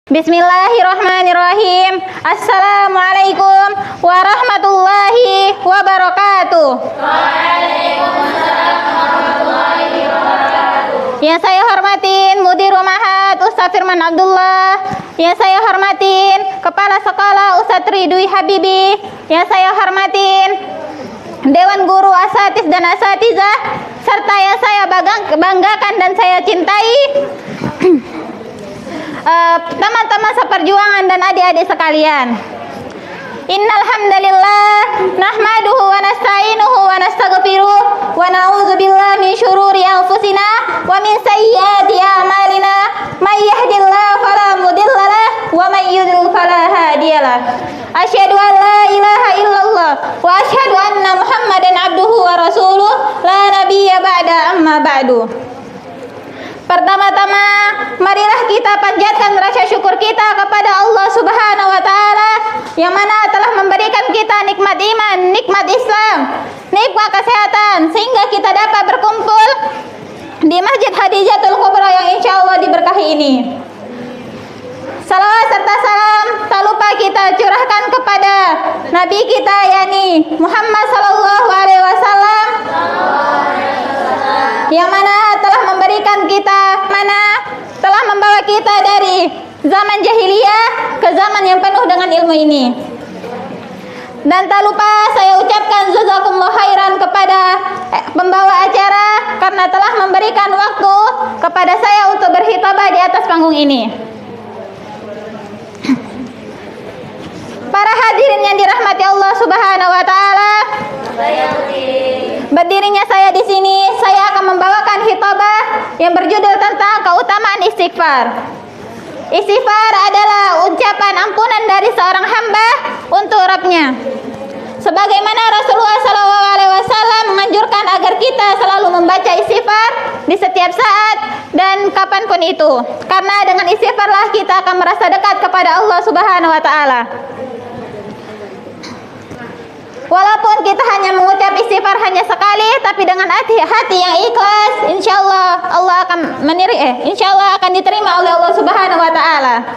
Bismillahirrahmanirrahim. Assalamualaikum warahmatullahi wabarakatuh. Waalaikumsalam warahmatullahi wabarakatuh. Yang saya hormatin Mudirul Ma'had Ustaz Firman Abdullah. Yang saya hormatin Kepala Sekolah Ustaz Ridwi Habibi. Yang saya hormatin Dewan Guru Asatiz dan Asatizah, serta yang saya banggakan dan saya cintai teman-teman seperjuangan dan adik-adik sekalian. Innal hamdalillah nahmaduhu wa nasta'inuhu wa nastaghfiruh wa na'udzu billahi min syururi anfusina wa min sayyiati a'malina may yahdihillahu fala mudhillalah wa may yudlil fala hadiyalah. Asyhadu an la ilaha illallah wa asyhadu anna Muhammadan abduhu wa rasuluh la nabiyya ba'da amma ba'du. Pertama-tama, marilah kita panjatkan rasa syukur kita kepada Allah Subhanahu wa taala yang mana telah memberikan kita nikmat iman, nikmat Islam, nikmat kesehatan sehingga kita dapat berkumpul di Masjid Hadijatul Kubra yang insyaallah diberkahi ini. Salawat serta salam tak lupa kita curahkan kepada Nabi kita yakni Muhammad sallallahu alaihi wasallam yang mana telah memberikan kita, telah membawa kita dari zaman jahiliyah ke zaman yang penuh dengan ilmu ini. Dan tak lupa saya ucapkan jazakumullah khairan kepada pembawa acara karena telah memberikan waktu kepada saya untuk berkhitbah di atas panggung ini. Para hadirin yang dirahmati Allah Subhanahu wa taala, berdirinya saya di sini, saya akan membawakan khitbah yang berjudul tentang keutamaan istighfar. Istighfar adalah ucapan ampunan dari seorang hamba untuk Rabb-Nya. Sebagaimana Rasulullah SAW menganjurkan agar kita selalu membaca istighfar di setiap saat dan kapanpun itu. Karena dengan istighfarlah kita akan merasa dekat kepada Allah Subhanahu wa taala. Walaupun kita hanya mengucap istighfar hanya sekali, tapi dengan hati yang ikhlas, insyaallah Allah akan insyaallah akan diterima oleh Allah Subhanahu wa taala.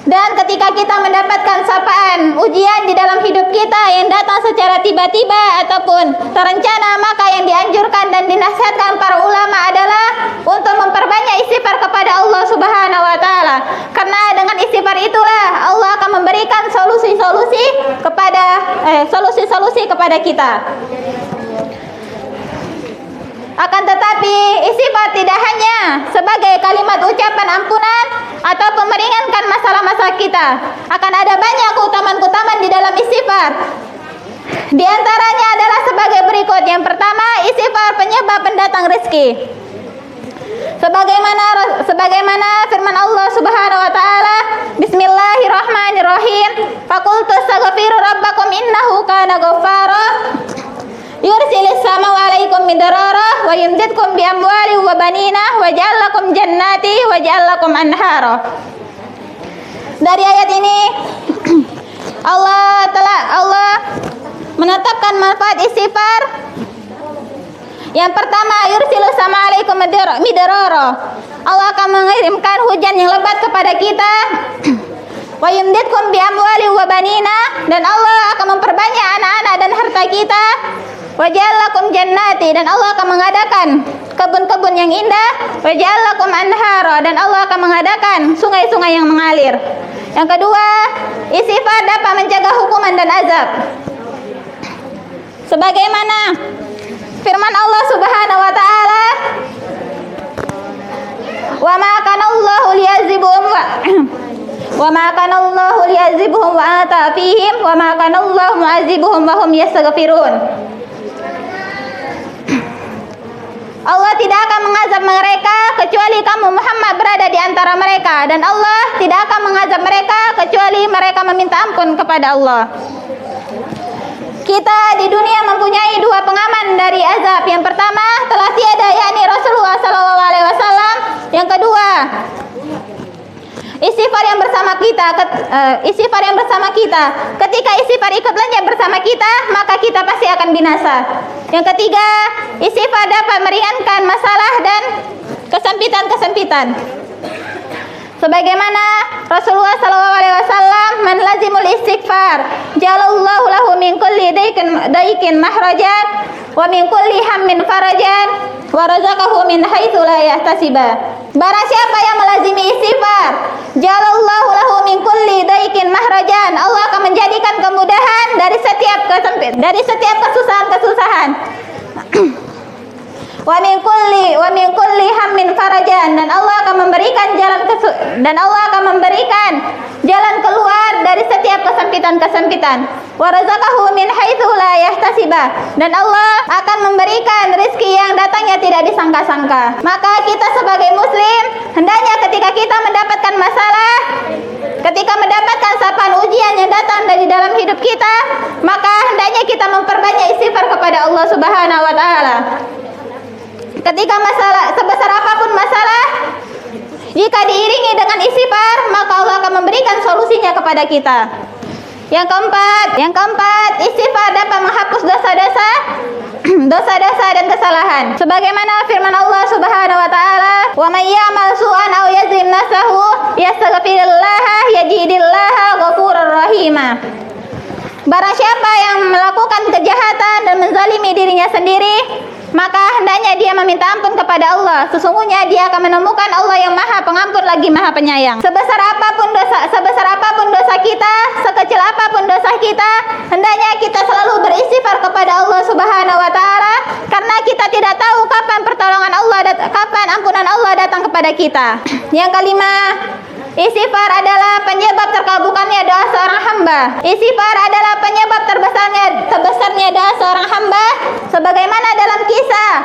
Dan ketika kita mendapatkan sapaan ujian di dalam hidup kita yang datang secara tiba-tiba ataupun terencana, maka yang dianjurkan dan dinasihatkan para ulama adalah untuk memperbanyak istighfar kepada Allah Subhanahu wa taala. Karena dengan istighfar itulah Allah akan memberikan solusi-solusi kepada kita. Akan tetapi istighfar tidak hanya sebagai kalimat ucapan ampunan ataupun meringankan masalah-masalah kita. Akan ada banyak keutamaan-keutamaan di dalam istighfar. Di antaranya adalah sebagai berikut. Yang pertama, istighfar penyebab pendatang rezeki. Sebagaimana firman Allah Subhanahu wa taala, Bismillahirrahmanirrahim. Faqultu astaghfiru rabbakum innahu kana ghaffara. Yursilis sama alaikum midrara wa yumdidkum bi amwali wa banina wa ja'alakum jannati wa ja'alakum anhara. Dari ayat ini Allah menetapkan manfaat istighfar. Yang pertama, yursilis sama alaikum midrara. Allah akan mengirimkan hujan yang lebat kepada kita. Wa yumdidkum bi amwali wa banina, dan Allah akan memperbanyak anak-anak dan harta kita. Wa ja'alakum jannati, dan Allah akan mengadakan kebun-kebun yang indah. Wa ja'alakum anhara, dan Allah akan mengadakan sungai-sungai yang mengalir. Yang kedua, istighfar dapat mencegah hukuman dan azab. Sebagaimana firman Allah Subhanahu wa taala, wa ma kana Allahu liyazibuhum wa anta fihim wa ma kana Allahu mu'azibuhum wa hum yastaghfirun. Allah tidak akan mengazab mereka kecuali kamu Muhammad berada di antara mereka, dan Allah tidak akan mengazab mereka kecuali mereka meminta ampun kepada Allah. Kita di dunia mempunyai dua pengaman dari azab. Yang pertama telah tiada, yakni Rasulullah SAW. Yang kedua, istighfar yang bersama kita. Ketika istighfar ikut lenyap bersama kita, maka kita pasti akan binasa. Yang ketiga, istighfar dapat meringankan masalah dan kesempitan. Sebagaimana Rasulullah SAW menlazimul istighfar, jalallahu lahu min kulli daikin mahrajan wa min kulli hammin farajan wa razaqahu min haitsu la yahtasiba. Barang siapa yang melazimi istighfar, jalallahu lahu min kulli daikin mahrajan, Allah akan menjadikan kemudahan dari setiap kesusahan-kesusahan. Wa min kulli hammin farajan, dan Allah akan memberikan jalan keluar dari setiap kesempitan. Wa razaqahu min haitsu la yahtasiba, dan Allah akan memberikan rezeki yang datangnya tidak disangka-sangka. Maka kita sebagai muslim hendaknya ketika kita mendapatkan masalah, ketika mendapatkan sapaan ujian yang datang dari dalam hidup kita, maka hendaknya kita memperbanyak istighfar kepada Allah Subhanahu wa taala. Ketika masalah, sebesar apapun masalah, jika diiringi dengan istighfar, maka Allah akan memberikan solusinya kepada kita. Yang keempat, istighfar dapat menghapus dosa-dosa dan kesalahan. Sebagaimana firman Allah Subhanahu wa taala, "Wa may ya'mal su'an aw yazlim nafsahu yastaghfirillaha yajidillaha ghafurur rahima." Barang siapa yang melakukan kejahatan dan menzalimi dirinya sendiri, maka hendaknya dia meminta ampun kepada Allah. Sesungguhnya dia akan menemukan Allah yang Maha Pengampun lagi Maha Penyayang. Sebesar apapun dosa kita, sekecil apapun dosa kita, hendaknya kita selalu beristighfar kepada Allah Subhanahu wa taala, karena kita tidak tahu kapan pertolongan Allah kapan ampunan Allah datang kepada kita. Yang kelima, istighfar adalah penyebab terkabulkannya doa seorang hamba. Istighfar adalah penyebab terbesarnya doa seorang hamba, sebagaimana dalam kisah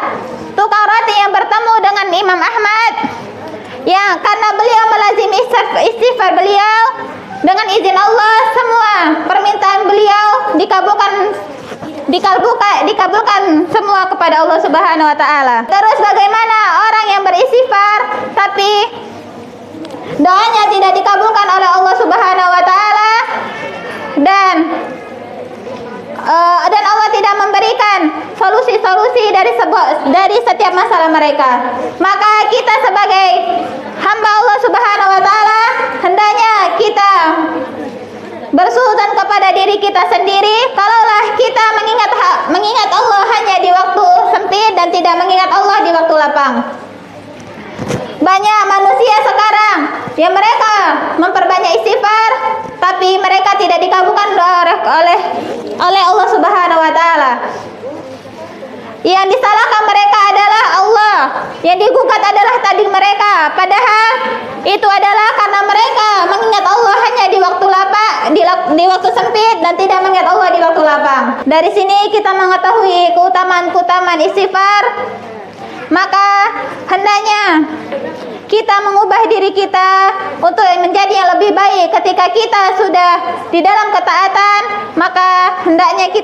tukang roti yang bertemu dengan Imam Ahmad, yang karena beliau melazimi istighfar beliau, dengan izin Allah semua permintaan beliau dikabulkan semua kepada Allah Subhanahu wa taala. Terus bagaimana orang yang beristighfar tapi doanya tidak dikabulkan oleh Allah Subhanahu wa taala, dan Allah tidak memberikan solusi-solusi dari setiap masalah mereka. Maka kita sebagai hamba Allah Subhanahu wa taala hendaknya kita bersuudzon kepada diri kita sendiri, kalaulah kita mengingat Allah hanya di waktu sempit dan tidak mengingat Allah di waktu lapang. Banyak manusia sekarang yang mereka memperbanyak istighfar, tapi mereka tidak dikabulkan doa oleh Allah Subhanahu wa taala. Yang disalahkan mereka adalah Allah, yang digugat adalah takdir mereka, padahal itu adalah karena mereka mengingat Allah hanya di waktu lapang, di waktu sempit, dan tidak mengingat Allah di waktu lapang. Dari sini kita mengetahui keutamaan istighfar. Maka hendaknya kita mengubah diri kita untuk menjadi yang lebih baik. Ketika kita sudah di dalam ketaatan, maka hendaknya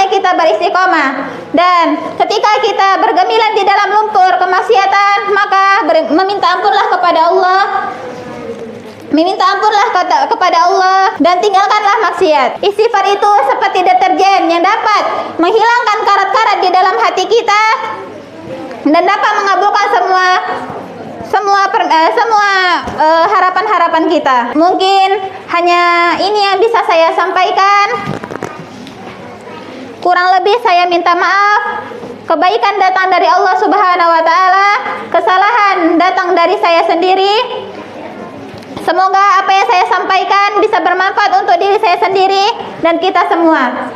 kita beristiqomah. Dan ketika kita bergemilan di dalam lumpur kemaksiatan, maka meminta ampunlah kepada Allah dan tinggalkanlah maksiat. Istighfar itu seperti deterjen yang dapat menghilangkan karat-karat di dalam hati kita dan dapat mengabulkan semua harapan-harapan kita. Mungkin hanya ini yang bisa saya sampaikan. Kurang lebih saya minta maaf. Kebaikan datang dari Allah Subhanahu wa taala, kesalahan datang dari saya sendiri. Semoga apa yang saya sampaikan bisa bermanfaat untuk diri saya sendiri dan kita semua.